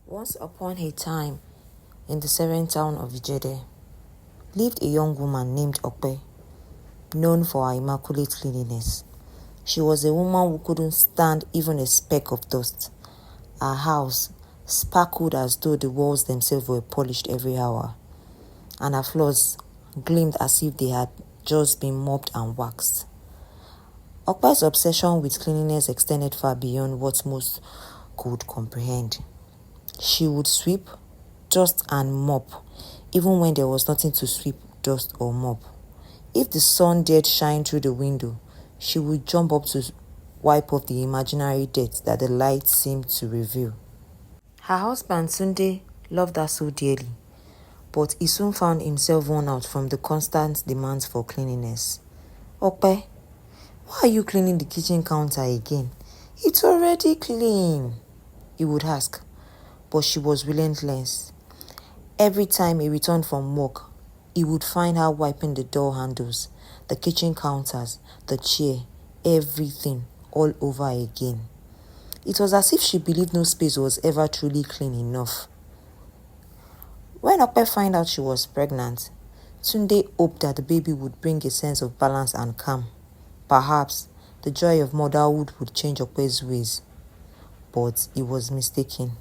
Once upon a time, in the serene town of Ijede, lived a young woman named Okpe, known for her immaculate cleanliness. She was a woman who couldn't stand even a speck of dust. Her house sparkled as though the walls themselves were polished every hour, and her floors gleamed as if they had just been mopped and waxed. Okpe's obsession with cleanliness extended far beyond what most could comprehend. She would sweep, dust and mop, even when there was nothing to sweep, dust or mop. If the sun dared shine through the window, she would jump up to wipe off the imaginary dirt that the light seemed to reveal. Her husband Sunday loved her so dearly, but he soon found himself worn out from the constant demands for cleanliness. Okpe, why are you cleaning the kitchen counter again? It's already clean, he would ask, but she was relentless. Every time he returned from work, he would find her wiping the door handles, the kitchen counters, the chair, everything all over again. It was as if she believed no space was ever truly clean enough. When Okpe found out she was pregnant, Tunde hoped that the baby would bring a sense of balance and calm. Perhaps the joy of motherhood would change Okpe's ways. But he was mistaken.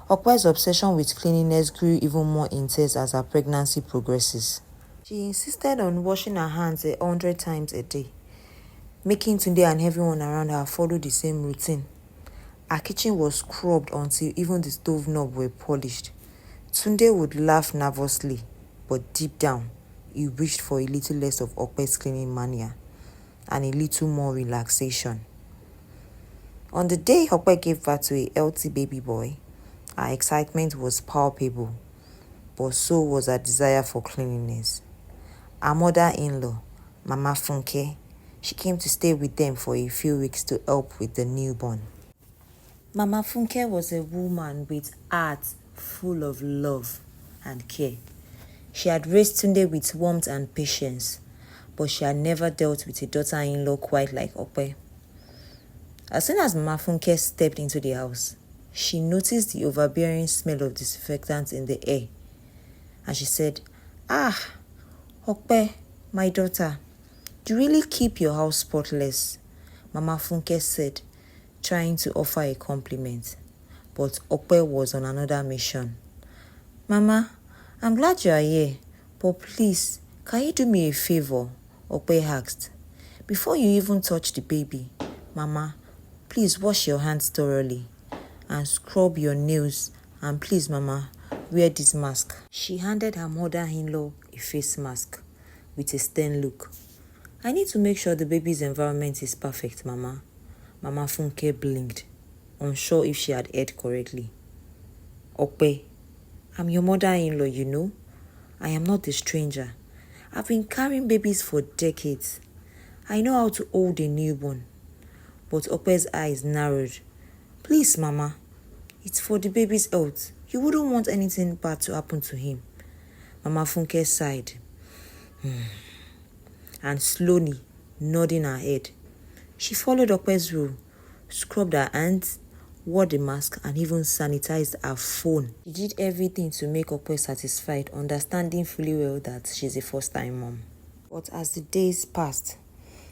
Okpe's obsession with cleanliness grew even more intense as her pregnancy progresses. She insisted on washing her hands 100 times a day, making Tunde and everyone around her follow the same routine. Her kitchen was scrubbed until even the stove knob were polished. Tunde would laugh nervously, but deep down, he wished for a little less of Okpe's cleaning mania and a little more relaxation. On the day Okpe gave birth to a healthy baby boy, her excitement was palpable, but so was her desire for cleanliness. Her mother-in-law, Mama Funke, she came to stay with them for a few weeks to help with the newborn. Mama Funke was a woman with heart full of love and care. She had raised Tunde with warmth and patience, but she had never dealt with a daughter-in-law quite like Okpe. As soon as Mama Funke stepped into the house, she noticed the overbearing smell of disinfectant in the air, and she said, Okpe, my daughter, do you really keep your house spotless? Mama Funke said, trying to offer a compliment, but Okpe was on another mission. Mama, I'm glad you are here, but please, can you do me a favor? Okpe asked. Before you even touch the baby, Mama, please wash your hands thoroughly and scrub your nails, and please, Mama, wear this mask. She handed her mother-in-law a face mask with a stern look. I need to make sure the baby's environment is perfect, Mama. Mama Funke blinked, unsure if she had heard correctly. Okpe, I'm your mother-in-law, you know. I am not a stranger. I've been carrying babies for decades. I know how to hold a newborn. But Okpe's eyes narrowed. Please, Mama, it's for the baby's health. You wouldn't want anything bad to happen to him. Mama Funke sighed. And slowly, nodding her head, she followed Okpe's rule, scrubbed her hands, wore the mask, and even sanitized her phone. She did everything to make Okpe satisfied, understanding fully well that she's a first-time mom. But as the days passed,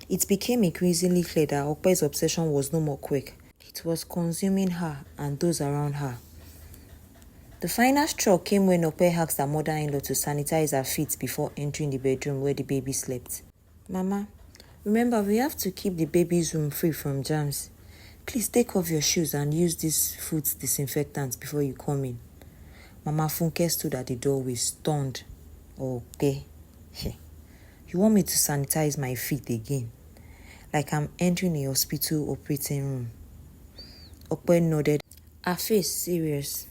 it became increasingly clear that Okpe's obsession was no more quick. It was consuming her and those around her. The final straw came when Okpe asked her mother-in-law to sanitize her feet before entering the bedroom where the baby slept. Mama, remember, we have to keep the baby's room free from germs. Please take off your shoes and use this foot disinfectant before you come in. Mama Funke stood at the doorway, stunned. Okay. You want me to sanitize my feet again? Like I'm entering a hospital operating room. Okpe nodded, her face serious.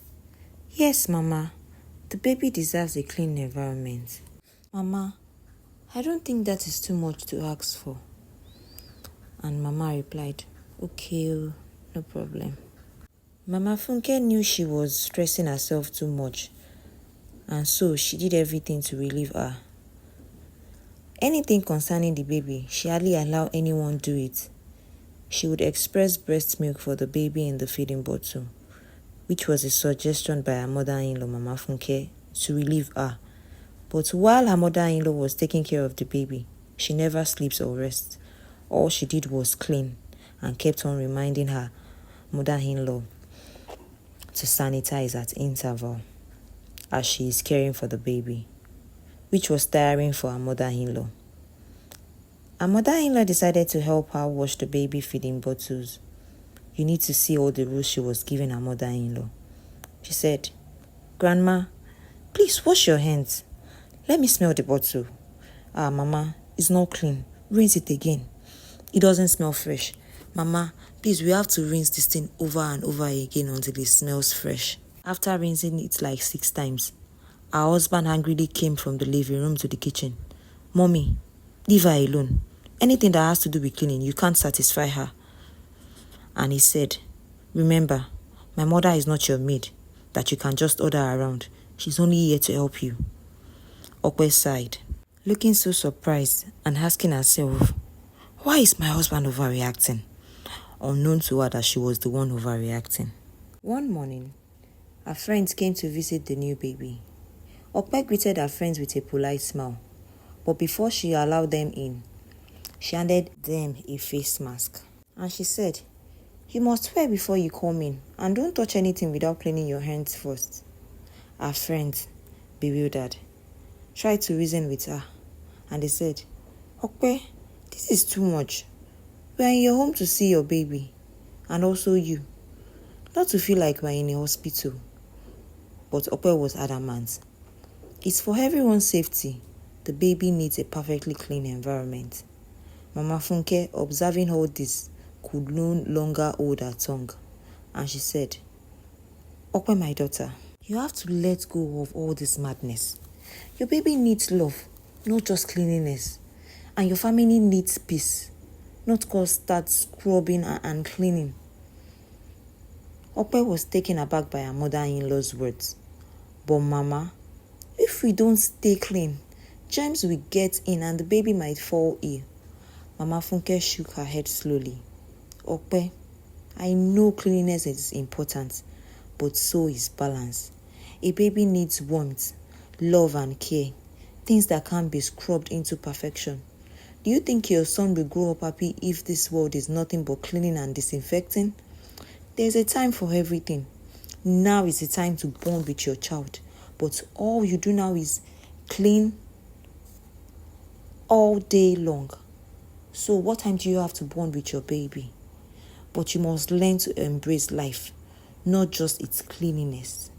Yes, Mama. The baby deserves a clean environment. Mama, I don't think that is too much to ask for. And Mama replied, okay, no problem. Mama Funke knew she was stressing herself too much, and so she did everything to relieve her. Anything concerning the baby, she hardly allowed anyone do it. She would express breast milk for the baby in the feeding bottle, which was a suggestion by her mother-in-law, Mama Funke, to relieve her. But while her mother-in-law was taking care of the baby, she never sleeps or rests. All she did was clean and kept on reminding her mother-in-law to sanitize at interval as she is caring for the baby, which was tiring for her mother-in-law. Her mother-in-law decided to help her wash the baby feeding bottles. You need to see all the rules she was giving her mother-in-law. She said, "Grandma, please wash your hands. Let me smell the bottle. Mama, it's not clean. Rinse it again. It doesn't smell fresh. Mama, please, we have to rinse this thing over and over again until it smells fresh." After rinsing it like 6 times, her husband angrily came from the living room to the kitchen. "Mommy, leave her alone. Anything that has to do with cleaning, you can't satisfy her." And he said, "Remember, my mother is not your maid that you can just order around. She's only here to help you." Okwe sighed, looking so surprised and asking herself, why is my husband overreacting? Unknown to her that she was the one overreacting. One morning, her friends came to visit the new baby. Okpe greeted her friends with a polite smile, but before she allowed them in, she handed them a face mask. And she said, "You must wear before you come in, and don't touch anything without cleaning your hands first." Her friends, bewildered, tried to reason with her, and they said, "Okpe, this is too much. We are in your home to see your baby, and also you, not to feel like we are in a hospital." But Okpe was adamant. It's for everyone's safety. The baby needs a perfectly clean environment. Mama Funke, observing all this, could no longer hold her tongue, and she said, "Okpe, my daughter, you have to let go of all this madness. Your baby needs love, not just cleanliness. And your family needs peace, not constant scrubbing and cleaning." Okpe was taken aback by her mother-in-law's words. "But Mama, if we don't stay clean, germs will get in and the baby might fall ill." Mama Funke shook her head slowly. "Okpe, I know cleanliness is important, but so is balance. A baby needs warmth, love and care, things that can't be scrubbed into perfection. Do you think your son will grow up happy if this world is nothing but cleaning and disinfecting? There's a time for everything. Now is the time to bond with your child, but all you do now is clean all day long. So what time do you have to bond with your baby? But you must learn to embrace life, not just its cleanliness."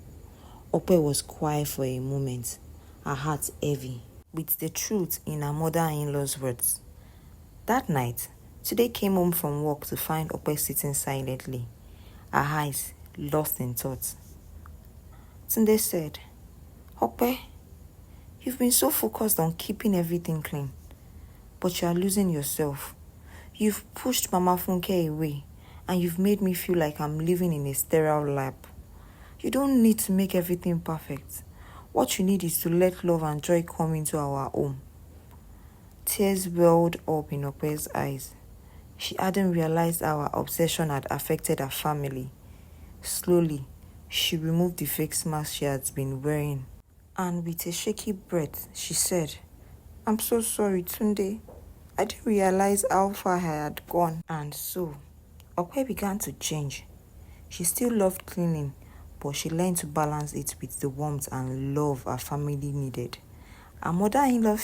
Okpe was quiet for a moment, her heart heavy, with the truth in her mother-in-law's words. That night, Tunde came home from work to find Okpe sitting silently, her eyes lost in thought. Tunde said, "Okpe, you've been so focused on keeping everything clean, but you are losing yourself. You've pushed Mama Funke away, and you've made me feel like I'm living in a sterile lab. You don't need to make everything perfect. What you need is to let love and joy come into our home." Tears welled up in Okpe's eyes. She hadn't realized how her obsession had affected her family. Slowly, she removed the fake mask she had been wearing, and with a shaky breath, she said, "I'm so sorry, Tunde. I didn't realize how far I had gone." And so, Okpe began to change. She still loved cleaning, but she learned to balance it with the warmth and love her family needed. Her mother-in-law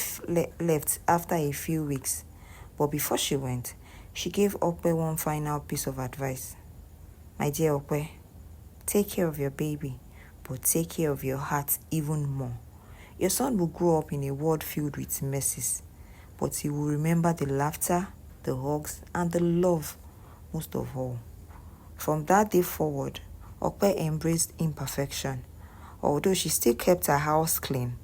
left after a few weeks, but before she went, she gave Okpe one final piece of advice. "My dear Okpe, take care of your baby, but take care of your heart even more. Your son will grow up in a world filled with messes, but he will remember the laughter, the hugs, and the love most of all." From that day forward, Okpe embraced imperfection. Although she still kept her house clean,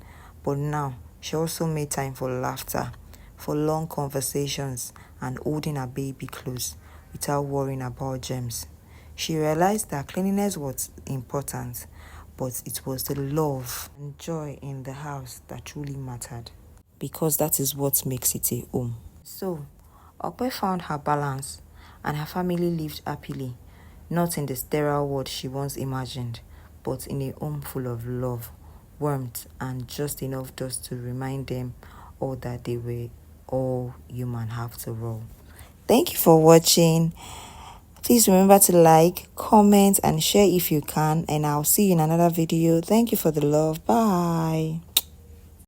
but now she also made time for laughter, for long conversations, and holding her baby close without worrying about germs. She realized that cleanliness was important, but it was the love and joy in the house that truly mattered, because that is what makes it a home. So, Okpe found her balance, and her family lived happily, not in the sterile world she once imagined, but in a home full of love, warmth, and just enough dust to remind them all that they were all human after all. Thank you for watching. Please remember to like, comment, and share if you can, and I'll see you in another video. Thank you for the love. Bye.